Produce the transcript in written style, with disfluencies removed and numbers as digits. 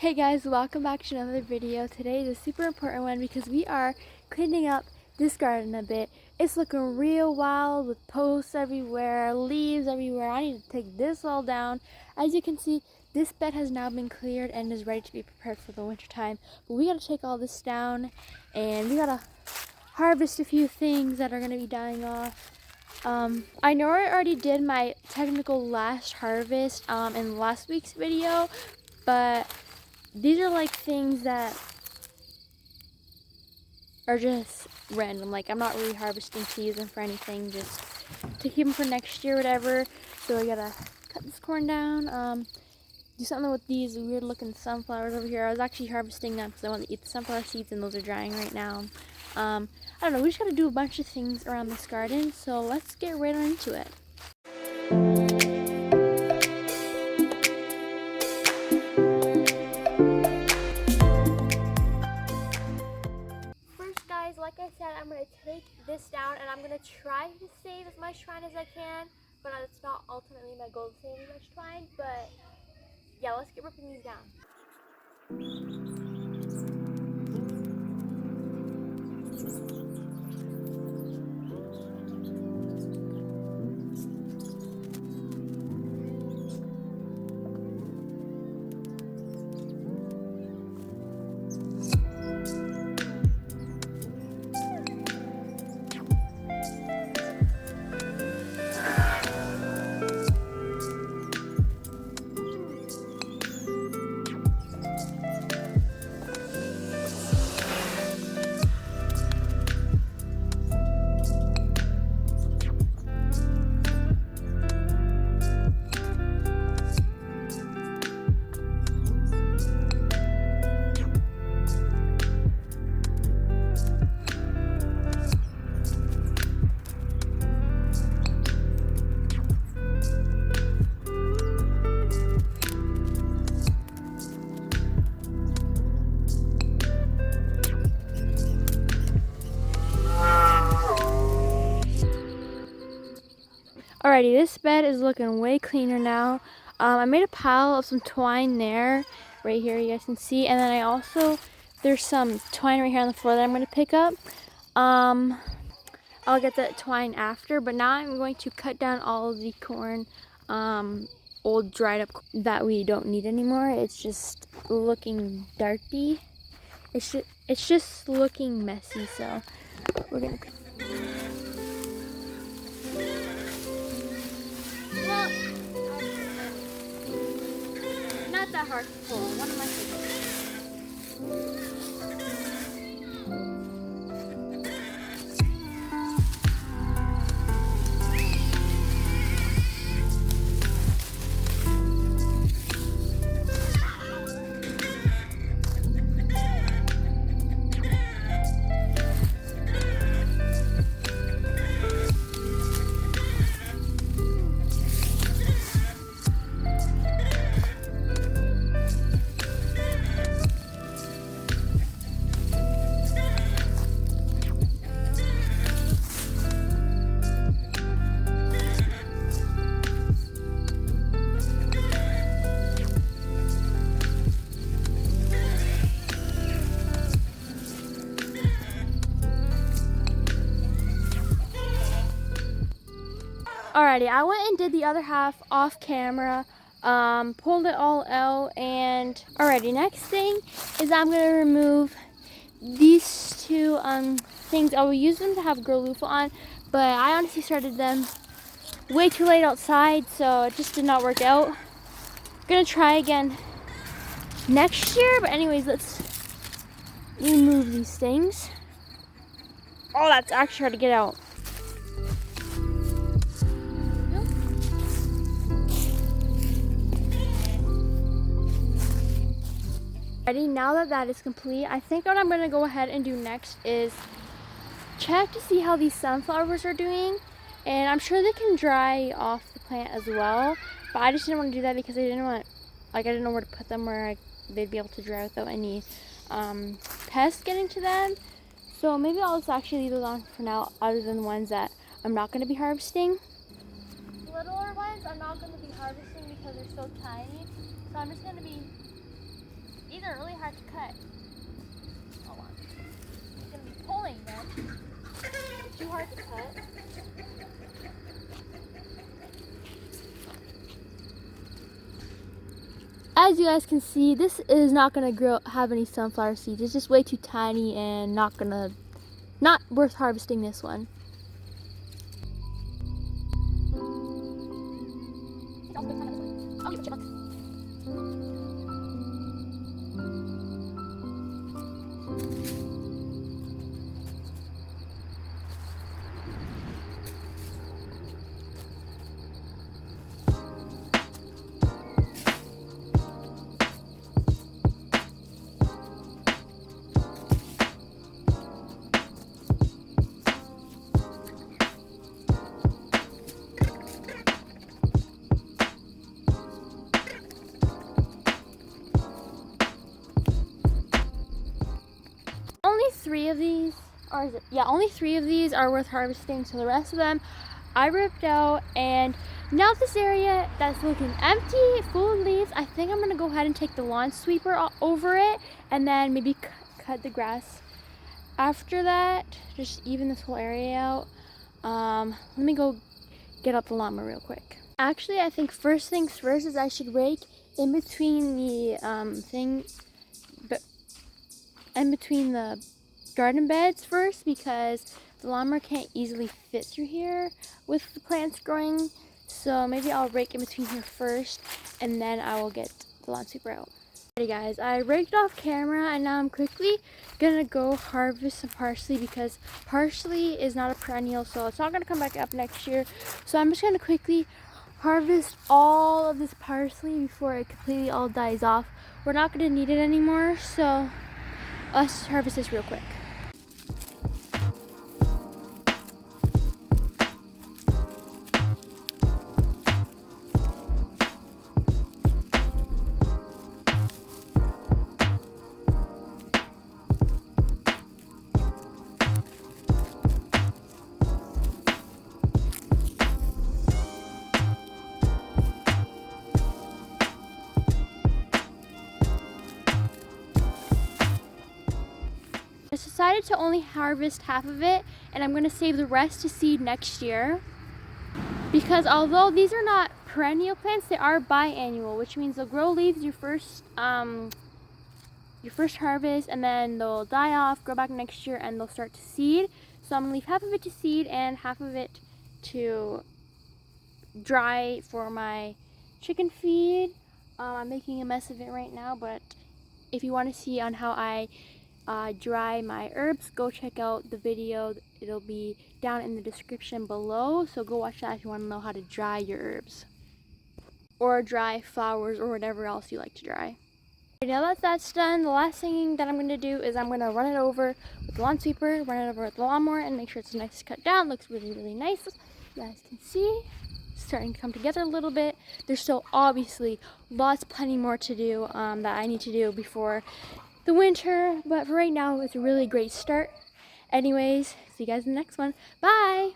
Hey guys, welcome back to another video. Today is a super important one because we are cleaning up this garden a bit. It's looking real wild with posts everywhere, leaves everywhere. I need to take this all down. As you can see, this bed has now been cleared and is ready to be prepared for the winter time. But we gotta take all this down and we gotta harvest a few things that are gonna be dying off. I know I already did my technical last harvest in last week's video, but these are like things that are just random. Like I'm not really harvesting to use them for anything, just to keep them for next year, whatever. So I gotta cut this corn down, do something with these weird looking sunflowers over here. I was actually harvesting them because I want to eat the sunflower seeds and those are drying right now. I don't know, we just gotta do a bunch of things around this garden. So let's get right on into it. Like I said, I'm going to take this down and I'm going to try to save as much twine as I can, but it's not ultimately my goal to save as much twine. But yeah, let's get ripping these down. Alrighty, this bed is looking way cleaner now. I made a pile of some twine there, right here, you guys can see. And then there's some twine right here on the floor that I'm going to pick up. I'll get that twine after, but now I'm going to cut down all of the corn, old dried up that we don't need anymore. It's just looking dirty. It's just looking messy, so we're going to... Well, not that hard to pull. One of my favorites. Alrighty, I went and did the other half off camera, pulled it all out, and alrighty, next thing is I'm going to remove these two things. I will use them to have girl loofah on, but I honestly started them way too late outside, so it just did not work out. I'm going to try again next year, but anyways, let's remove these things. Oh, that's actually hard to get out. Now that that is complete, I think what I'm going to go ahead and do next is check to see how these sunflowers are doing, and I'm sure they can dry off the plant as well, but I just didn't want to do that because I didn't know where to put them where they'd be able to dry without any pests getting to them. So maybe I'll just actually leave those on for now, other than the ones that I'm not going to be harvesting. Littler ones I'm not going to be harvesting because they're so tiny, so I'm just going to be are really hard to cut. Hold on. It's gonna be pulling them. It's too hard to cut. As you guys can see, this is not gonna have any sunflower seeds. It's just way too tiny and not worth harvesting this one. Only three of these are worth harvesting, so the rest of them I ripped out. And now this area that's looking empty, full of leaves, I think I'm gonna go ahead and take the lawn sweeper over it and then maybe cut the grass after that, just even this whole area out. Let me go get out the lawnmower real quick. Actually, I think first things first is I should rake in between the the garden beds first, because the lawnmower can't easily fit through here with the plants growing. So maybe I'll rake in between here first and then I will get the lawn sweeper out. Alrighty guys, I raked off camera and now I'm quickly gonna go harvest some parsley, because parsley is not a perennial, so it's not gonna come back up next year. So I'm just gonna quickly harvest all of this parsley before it completely all dies off. We're not gonna need it anymore, so let's harvest this real quick. I decided to only harvest half of it, and I'm going to save the rest to seed next year, because although these are not perennial plants, they are biannual, which means they'll grow leaves your first harvest, and then they'll die off, grow back next year, and they'll start to seed. So I'm going to leave half of it to seed and half of it to dry for my chicken feed. I'm making a mess of it right now, but if you want to see on how I dry my herbs, go check out the video. It'll be down in the description below, so go watch that if you want to know how to dry your herbs or dry flowers or whatever else you like to dry. Now that that's done, the last thing that I'm going to do is I'm going to run it over with the lawn sweeper, run it over with the lawnmower, and make sure it's nice cut down. Looks really, really nice. You guys can see it's starting to come together a little bit. There's still obviously plenty more to do that I need to do before the winter, but for right now it's a really great start. Anyways, see you guys in the next one. Bye.